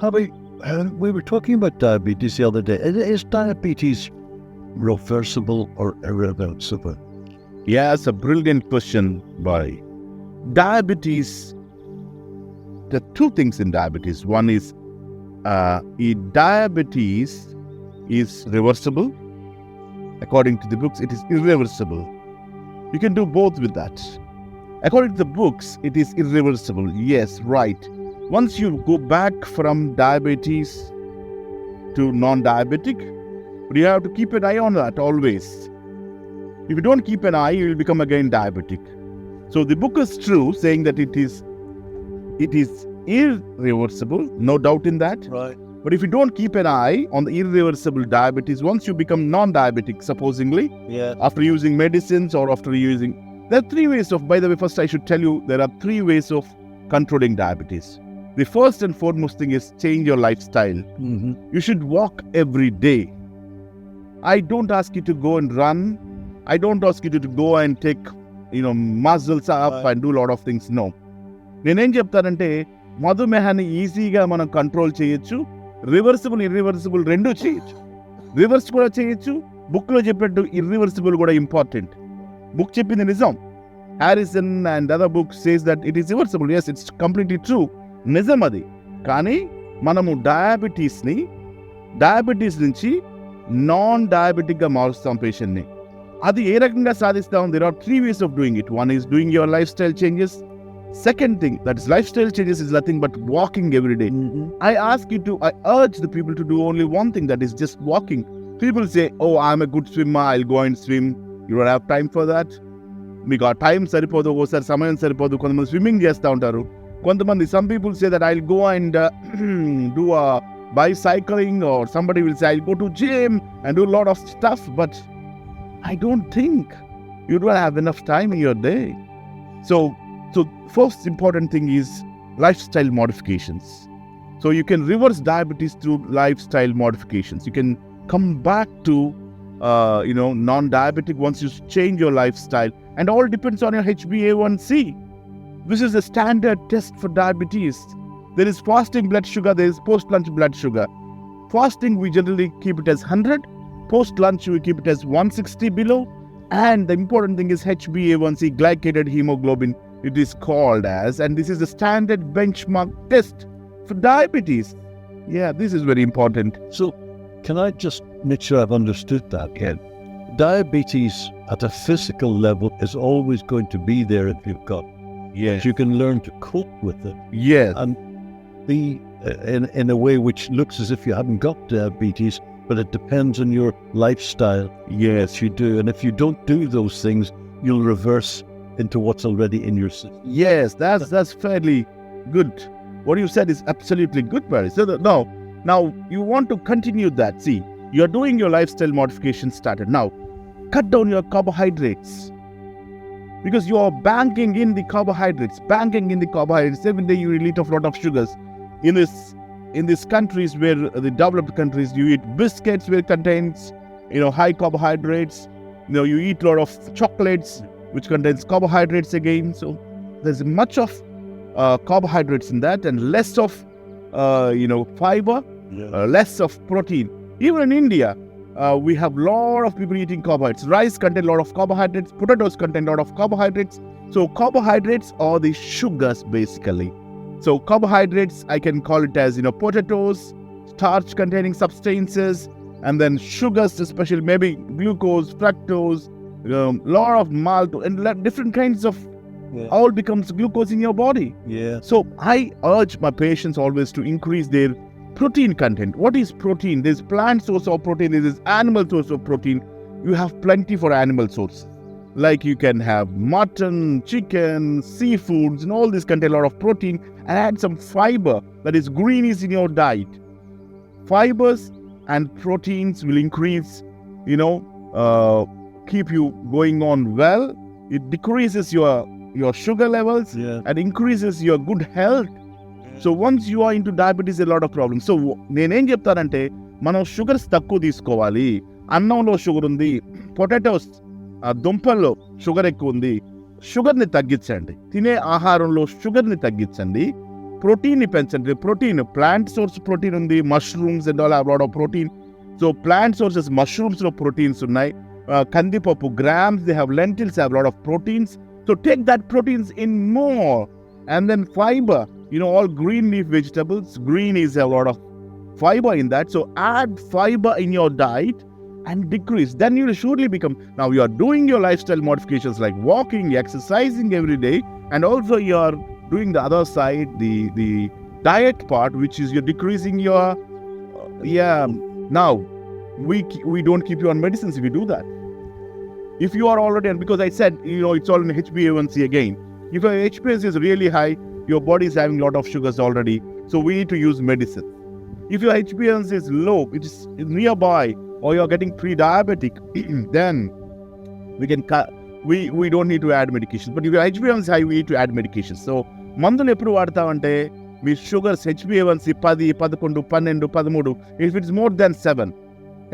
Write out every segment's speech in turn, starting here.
We were talking about diabetes the other day. Is diabetes reversible or irreversible? Yeah, that's a brilliant question, boy. Diabetes, there are two things in diabetes. One is diabetes is reversible. According to the books, it is irreversible. You can do both with that. According to the books, it is irreversible. Yes, right. Once you go back from diabetes to non-diabetic, but you have to keep an eye on that always. If you don't keep an eye, you will become again diabetic. So the book is true, saying that it is irreversible, no doubt in that. Right. But if you don't keep an eye on the irreversible diabetes, once you become non-diabetic, supposedly, after using medicines or after using... There are three ways of... By the way, first I should tell you, there are three ways of controlling diabetes. The first and foremost thing is change your lifestyle. Mm-hmm. You should walk every day. I don't ask you to go and run. I don't ask you to go and take, muscles up and do a lot of things. No. నేనేం చెప్తానంటే మధుమేహాన్ని ఈజీగా మనం control చేయొచ్చు. Reversible irreversible రెండూ చేయొచ్చు. Reverse కూడా చేయొచ్చు. బుక్లో చెప్పినట్టు ఇర్రివర్సిబుల్ కూడా ఇంపార్టెంట్. బుక్ చెప్పింది నిజం. Harrison and other book says that it is reversible. Yes, it's completely true. నిజం అది. కానీ మనము డయాబెటీస్ నుంచి నాన్ డయాబెటిక్గా మారుస్తాం పేషెంట్ని. అది ఏ రకంగా సాధిస్తాం? There are three ways of doing it. One is doing your lifestyle changes. Second thing, that is lifestyle changes, is nothing but walking every day. Mm-hmm. I urge the people to do only one thing, that is just walking. People say, oh, I'm a good swimmer, I'll go and swim. You don't have time for that. మీకు ఆ time సరిపోదు, ఒకసారి సమయం సరిపోదు. కొంతమంది swimming చేస్తూ ఉంటారు. కొంతమంది, some people say that I'll go and do a bicycling, or somebody will say I'll go to gym and do a lot of stuff, but I don't think you don't have enough time in your day. So first important thing is lifestyle modifications. So you can reverse diabetes through lifestyle modifications. You can come back to non-diabetic once you change your lifestyle, and all depends on your HbA1c. This is a standard test for diabetes. There is fasting blood sugar, there is post-lunch blood sugar. Fasting, we generally keep it as 100. Post-lunch, we keep it as 160 below. And the important thing is HbA1c, glycated hemoglobin, it is called as, and this is the standard benchmark test for diabetes. Yeah, this is very important. So, can I just make sure I've understood that? Yeah. Diabetes at a physical level is always going to be there if you've got. Yes. You can learn to cope with it. Yes. And be in a way which looks as if you haven't got diabetes, but it depends on your lifestyle. Yes. You do, and if you don't do those things, you'll reverse into what's already in your system. Yes, that's fairly good. What you said is absolutely good, Barry. So now you want to continue that. See, you're doing your lifestyle modification started. Now, cut down your carbohydrates, because you are banking in the carbohydrates. Every day you eat a lot of sugars. In these countries, where the developed countries, you eat biscuits which contains high carbohydrates. You eat a lot of chocolates which contains carbohydrates again. So there's much of carbohydrates in that, and less of fiber, less of protein. Even in India, we have a lot of people eating carbohydrates. Rice contains a lot of carbohydrates. Potatoes contain a lot of carbohydrates. So carbohydrates are the sugars basically. So carbohydrates, I can call it as potatoes, starch containing substances, and then sugars, especially maybe glucose, fructose, lot of maltose, and different kinds of all becomes glucose in your body. Yeah. So I urge my patients always to increase their protein content. What is protein? There's plant source of protein, there's animal source of protein. You have plenty for animal source. Like you can have mutton, chicken, seafoods, and all this contain a lot of protein, and add some fiber, that is greenies in your diet. Fibers and proteins will increase, keep you going on well. It decreases your sugar levels and increases your good health. So once you are into diabetes, a lot of problems. So నేనేం చెప్తానంటే, మనం sugars తక్కువ తీసుకోవాలి. అన్నంలో sugar ఉంది, potatoes దుంపల్లో sugar ఎక్కువ ఉంది. షుగర్ని తగ్గించండి. తినే ఆహారంలో షుగర్ని తగ్గించండి. protein depends on the protein. Plant source protein on the mushrooms and all have a lot of protein. So plant sources mushrooms of proteins unnai. Kandipapu grams, they have lentils, have a lot of proteins. So take that proteins in more. And then fiber, all green leaf vegetables, green is a lot of fiber in that. So add fiber in your diet and decrease. Then you will surely become, now you are doing your lifestyle modifications like walking, exercising every day, and also you are doing the other side, the diet part, which is you're decreasing your, now we don't keep you on medicines if you do that. If you are already, and because I said, it's all in HbA1c again. If your HbA1c is really high, your body is having a lot of sugars already, so we need to use medicine. If your HbA1c is low, it is nearby, or you're getting pre-diabetic, then we don't need to add medications. But if your HbA1c is high, we need to add medications. So, మందులు ఎప్పుడు వాడతామంటే మీ sugars HbA1c 10, 11, 12, 13. If it's more than 7,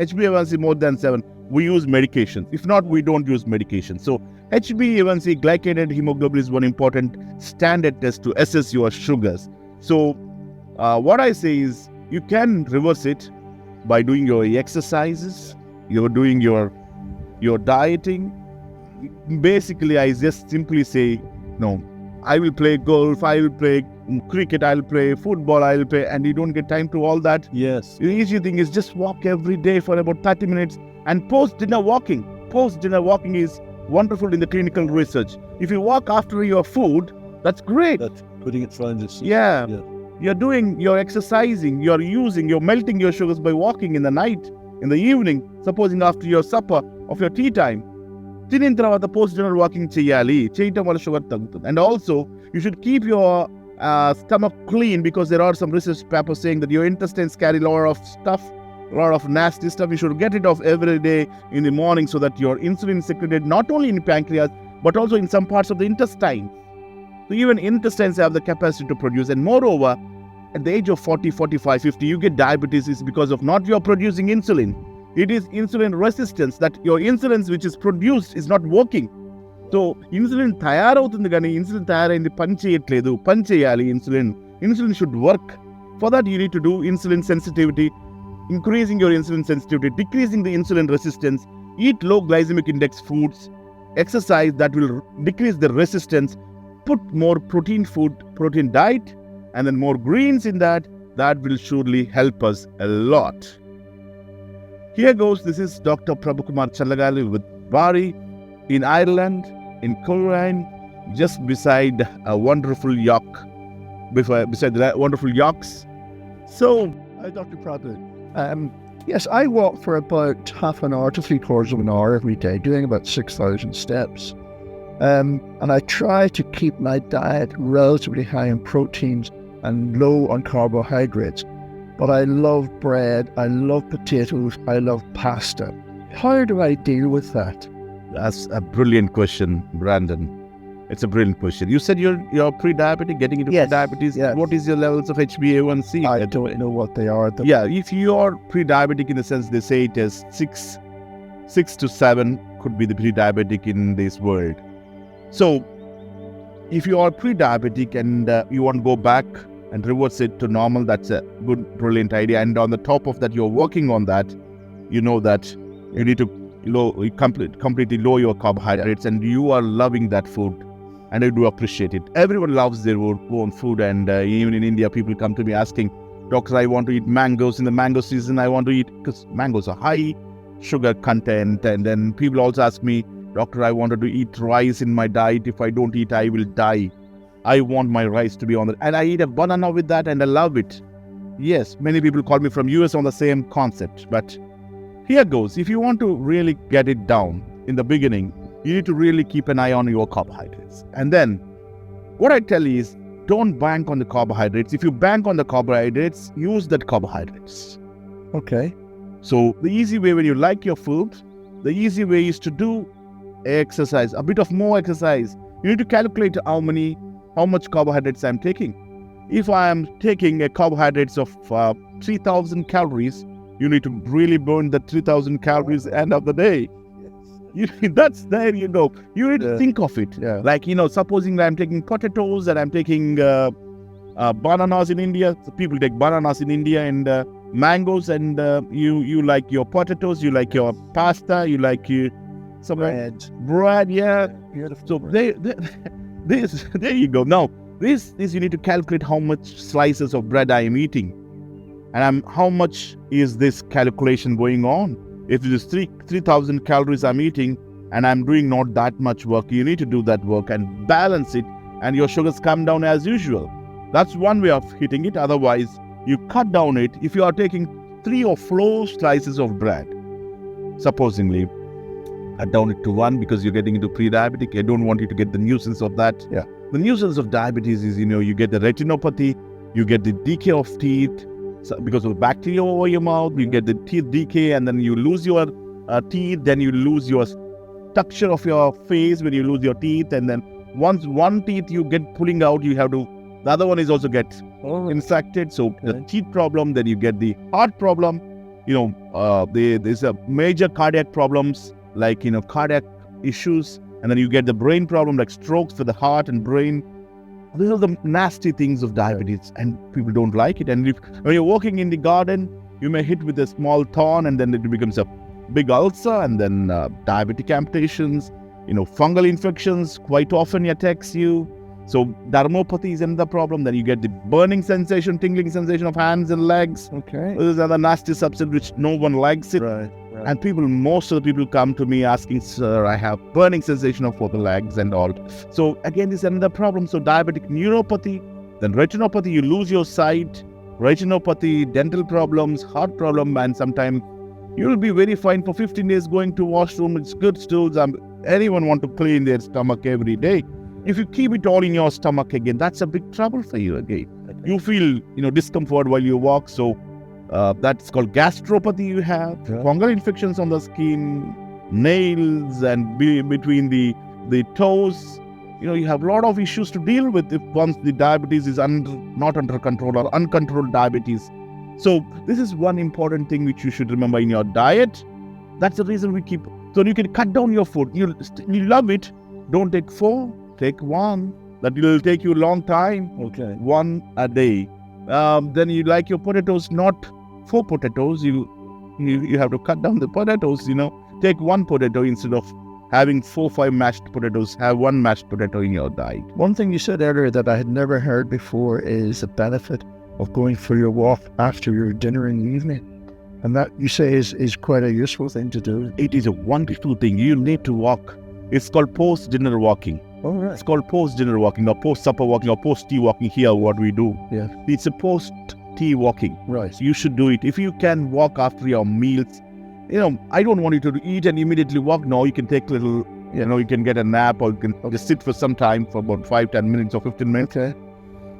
HbA1c more than 7, we use medications. If not, we don't use medications. So HbA1c, glycated hemoglobin, is one important standard test to assess your sugars. So what I say is you can reverse it by doing your exercises, you're doing your dieting. Basically, I just simply say, no, I will play golf, I will play cricket, I'll play football, I'll play, and you don't get time to all that. Yes. The easy thing is just walk every day for about 30 minutes and post-dinner walking. Post-dinner walking is wonderful in the clinical research. If you walk after your food, that's great. That's putting it fine. Yeah. You're doing, you're exercising, you're melting your sugars by walking in the night, in the evening, supposing after your supper, of your tea time. తినిన తర్వాత post dinner walking చేయాలి, చేయటం వల్ల sugar తగ్గుతుంది. And also you should keep your stomach clean, because there are some research papers saying that your intestines carry a lot of stuff, a lot of nasty stuff. You should get it off every day in the morning so that your insulin is secreted not only in pancreas but also in some parts of the intestine. So even intestines have the capacity to produce. And moreover, at the age of 40, 45, 50, you get diabetes is because of not you're producing insulin. It is insulin resistance, that your insulin which is produced is not working. So insulin తయారవుతుంది కానీ insulin తయారైంది పని చేయట్లేదు. పని చేయాలి insulin should work. For that you need to do insulin sensitivity, increasing your insulin sensitivity, decreasing the insulin resistance, eat low glycemic index foods, exercise, that will decrease the resistance, put more protein diet, and then more greens in that will surely help us a lot. Here goes, this is Dr. Prabhu Kumar Challagali with Bari in Ireland, in Culraine, just beside a wonderful yacht, beside the wonderful yachts. So, Dr. Prabhu, yes, I walk for about half an hour to 3/4 of an hour every day, doing about 6,000 steps. And I try to keep my diet relatively high in proteins and low on carbohydrates. But I love bread, I love potatoes, I love pasta. How do I deal with that? That's a brilliant question, Brandon. It's a brilliant question. You said you're pre-diabetic, getting into pre-diabetes. Yes. What is your levels of HbA1c? I don't know what they are. If you're pre-diabetic, in the sense they say it is 6 to 7 could be the pre-diabetic in this world. So if you are pre-diabetic and you want to go back and reverse it to normal, that's a good, brilliant idea. And on the top of that, you're working on that. You know that you need to completely lower your carbohydrates, and you are loving that food, and I do appreciate it. Everyone loves their own food, and even in India, people come to me asking, "Doctor, I want to eat mangoes in the mango season. I want to eat," because mangoes are high sugar content. And then people also ask me, "Doctor, I wanted to eat rice in my diet. If I don't eat, I will die. I want my rice to be on that." And I eat a banana with that, and I love it. Yes, many people call me from US on the same concept. But here goes. If you want to really get it down in the beginning, you need to really keep an eye on your carbohydrates. And then what I tell you is, don't bank on the carbohydrates. If you bank on the carbohydrates, use that carbohydrates. Okay. So the easy way, when you like your food, the easy way is to do exercise, a bit of more exercise. You need to calculate how much carbohydrates I'm taking. If I am taking a carbohydrates of 3,000 calories, you need to really burn the 3,000 calories end of the day. There you go. You need to think of it. Yeah. Like, supposing that I'm taking potatoes and I'm taking bananas in India. So people take bananas in India and mangoes, and you like your potatoes, you like your pasta, you like some bread, yeah. Beautiful. So there you go. Now this you need to calculate how much slices of bread I am eating, and how much is this calculation going on. If it is 3,000 calories I'm eating, and I'm doing not that much work, you need to do that work and balance it, and your sugars come down as usual. That's one way of hitting it. Otherwise, you cut down it. If you are taking 3 or 4 slices of bread, supposingly, cut down it to 1 because you're getting into pre-diabetic. I don't want you to get the nuisance of that. Yeah. The nuisance of diabetes is, you get the retinopathy, you get the decay of teeth because of bacteria over your mouth, you get the teeth decay, and then you lose your teeth, then you lose your texture of your face when you lose your teeth, and then once one teeth you get pulling out, the other one is also get infected. So the teeth problem, then you get the heart problem. There's a major cardiac problems like cardiac issues, and then you get the brain problem like strokes for the heart and brain. These are the nasty things of diabetes, and people don't like it. And when you're walking in the garden, you may hit with a small thorn, and then it becomes a big ulcer, and then diabetic amputations, fungal infections quite often attacks you. So dermopathy is another problem. Then you get the burning sensation, tingling sensation of hands and legs. Okay. This is another nasty substance which no one likes it. Right. And most of the people come to me asking, sir, I have burning sensation of the legs and all. So again, this is another problem. So diabetic neuropathy, then retinopathy, you lose your sight, retinopathy, dental problems, heart problem, and sometimes you will be very fine for 15 days going to washroom. It's good stools. Anyone want to clean their stomach every day. If you keep it all in your stomach again, that's a big trouble for you again. Okay. You feel, discomfort while you walk. So that's called gastropathy you have. Yeah. Fungal infections on the skin, nails, and between the toes. You have a lot of issues to deal with if once the diabetes is not under control or uncontrolled diabetes. So this is one important thing which you should remember in your diet. That's the reason we keep. So you can cut down your food. You love it. Don't take 4. Take 1. That will take you a long time. Okay. 1 a day. Then you like your potatoes, not 4 potatoes. You have to cut down the potatoes. Take 1 potato instead of having 4-5 mashed potatoes. Have 1 mashed potato in your diet. One thing you said earlier that I had never heard before is the benefit of going for your walk after your dinner in the evening. And that, you say, is quite a useful thing to do. It is a wonderful thing. You need to walk. It's called post-dinner walking. Oh, right. It's called post-dinner walking or post-supper walking or post-tea walking here, what we do. Yeah. It's a post-tea walking. Right. So you should do it. If you can walk after your meals, I don't want you to eat and immediately walk. No, you can take a little, you can get a nap, or you can just sit for some time for about 5-10 minutes or 15 minutes. Okay.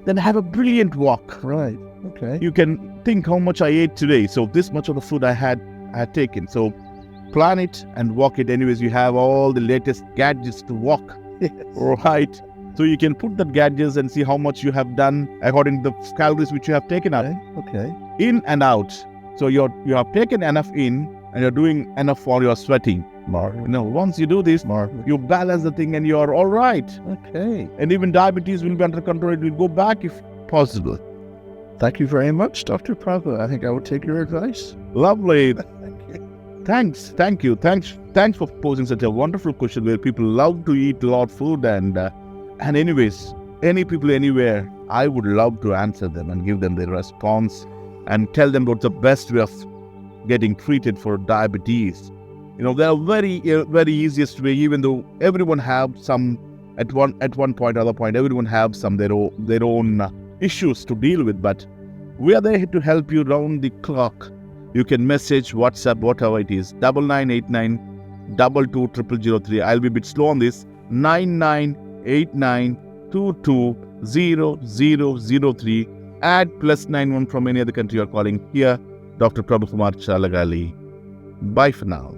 Then have a brilliant walk. Right. Okay. You can think how much I ate today. So this much of the food I had taken. So plan it and walk it. Anyways, you have all the latest gadgets to walk. Yes. Right. So you can put that gadgets and see how much you have done according to the calories which you have taken out. Okay. In and out. So you have taken enough in and you're doing enough for your sweating. Marvelous. Once you do this, Marvelous. you balance the thing and you're all right. Okay. And even diabetes will be under control. It will go back if possible. Thank you very much, Dr. Prabhu. I think I will take your advice. Lovely. Thank you. Thank you. Thanks for posing such a wonderful question where people love to eat a lot of food and anyways, any people anywhere, I would love to answer them and give them their response and tell them what's the best way of getting treated for diabetes. They are very easiest way, even though everyone have some at one point or other point, everyone have some their own issues to deal with, but we are there to help you round the clock. You can message, WhatsApp, whatever it is, 9989 220003. I'll be a bit slow on this. 9989 220003. Add +91 from any other country you're calling. Here, Dr. Prabhu Kumar Challagali. Bye for now.